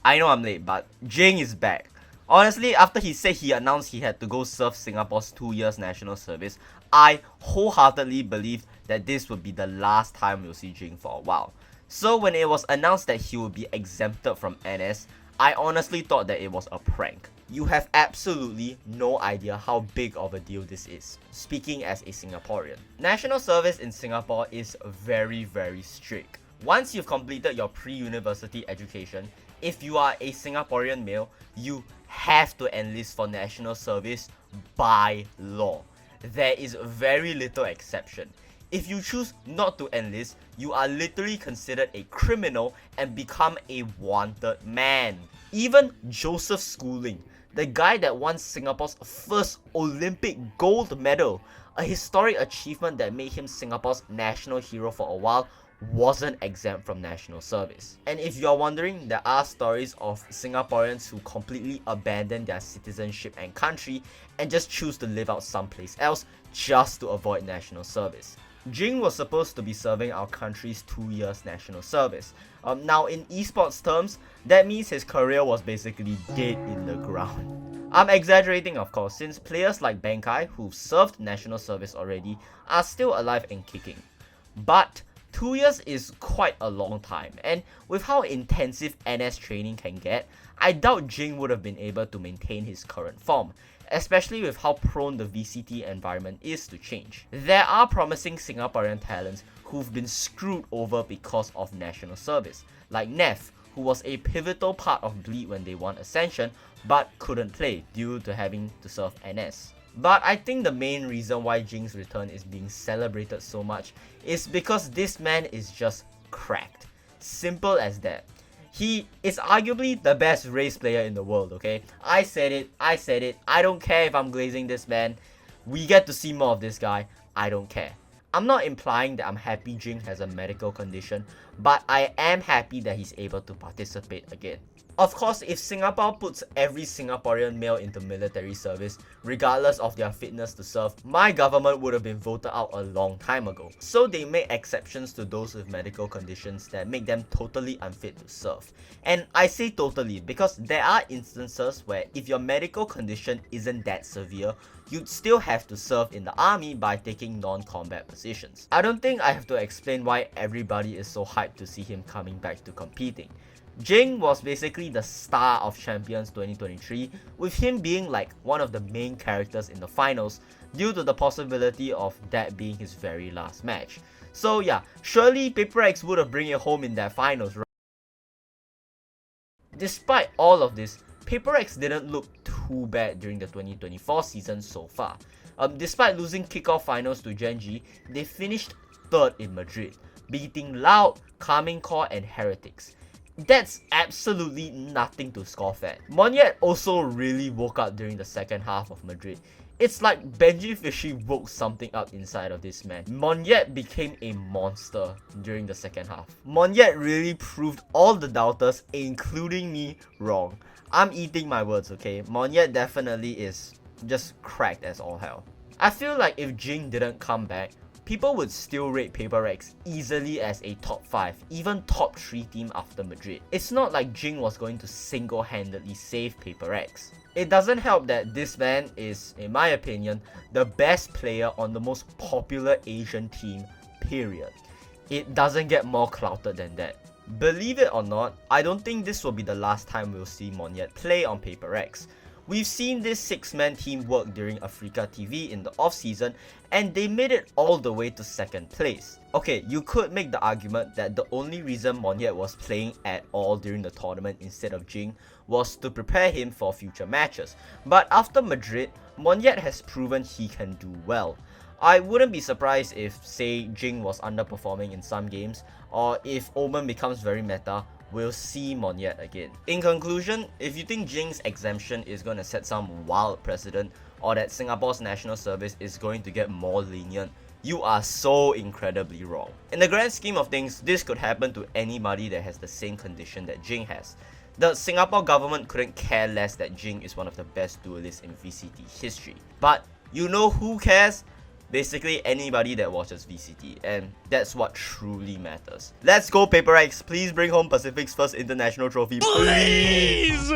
I know I'm late, but Jinggg is back. Honestly, after he said he announced he had to go serve Singapore's 2 years national service, I wholeheartedly believed that this would be the last time we'll see Jinggg for a while. So when it was announced that he would be exempted from NS, I honestly thought that it was a prank. You have absolutely no idea how big of a deal this is, speaking as a Singaporean. National service in Singapore is very strict. Once you've completed your pre-university education, if you are a Singaporean male, you have to enlist for national service by law. There is very little exception. If you choose not to enlist, you are literally considered a criminal and become a wanted man. Even Joseph Schooling, the guy that won Singapore's first Olympic gold medal, a historic achievement that made him Singapore's national hero for a while, wasn't exempt from national service. And if you're wondering, there are stories of Singaporeans who completely abandon their citizenship and country and just choose to live out someplace else just to avoid national service. Jinggg was supposed to be serving our country's 2 years national service. Now in esports terms, that means his career was basically dead in the ground. I'm exaggerating of course, since players like Bankai, who've served national service already, are still alive and kicking. But 2 years is quite a long time, and with how intensive NS training can get, I doubt Jinggg would have been able to maintain his current form, especially with how prone the VCT environment is to change. There are promising Singaporean talents who've been screwed over because of national service, like Neff, who was a pivotal part of Bleed when they won Ascension, but couldn't play due to having to serve NS. But I think the main reason why Jingg's return is being celebrated so much is because this man is just cracked. Simple as that. He is arguably the best race player in the world, okay? I said it, I don't care if I'm glazing this man. We get to see more of this guy, I don't care. I'm not implying that I'm happy Jinggg has a medical condition, but I am happy that he's able to participate again. Of course, if Singapore puts every Singaporean male into military service, regardless of their fitness to serve, my government would have been voted out a long time ago. So they make exceptions to those with medical conditions that make them totally unfit to serve. And I say totally because there are instances where if your medical condition isn't that severe, you'd still have to serve in the army by taking non-combat positions. I don't think I have to explain why everybody is so hyped to see him coming back to competing. Jinggg was basically the star of Champions 2023, with him being like one of the main characters in the finals due to the possibility of that being his very last match. So yeah, surely Paper X would have bring it home in that finals, right? Despite all of this, Paper X didn't look too bad during the 2024 season so far. Despite losing kickoff finals to Jinggg, they finished 3rd in Madrid, beating Loud, Carmine Core and Heretics. That's absolutely nothing to scoff at. Monyet also really woke up during the second half of Madrid. It's like Benji Fishy woke something up inside of this man. Monyet became a monster during the second half. Monyet really proved all the doubters, including me, wrong. I'm eating my words, okay? Monyet definitely is just cracked as all hell. I feel like if Jinggg didn't come back, people would still rate Paper X easily as a top 5, even top 3 team after Madrid. It's not like Jinggg was going to single-handedly save Paper X. It doesn't help that this man is, in my opinion, the best player on the most popular Asian team, period. It doesn't get more clouted than that. Believe it or not, I don't think this will be the last time we'll see Monyet play on Paper X. We've seen this 6-man team work during Africa TV in the off-season, and they made it all the way to 2nd place. Okay, you could make the argument that the only reason Monyet was playing at all during the tournament instead of Jinggg was to prepare him for future matches. But after Madrid, Monyet has proven he can do well. I wouldn't be surprised if, say, Jinggg was underperforming in some games, or if Omen becomes very meta, we'll see Monyet again. In conclusion, if you think Jingg's exemption is going to set some wild precedent, or that Singapore's national service is going to get more lenient, you are so incredibly wrong. In the grand scheme of things, this could happen to anybody that has the same condition that Jinggg has. The Singapore government couldn't care less that Jinggg is one of the best duelists in VCT history. But you know who cares? basically anybody that watches VCT, and that's what truly matters. Let's go, Paper X. Please bring home Pacific's first international trophy, please!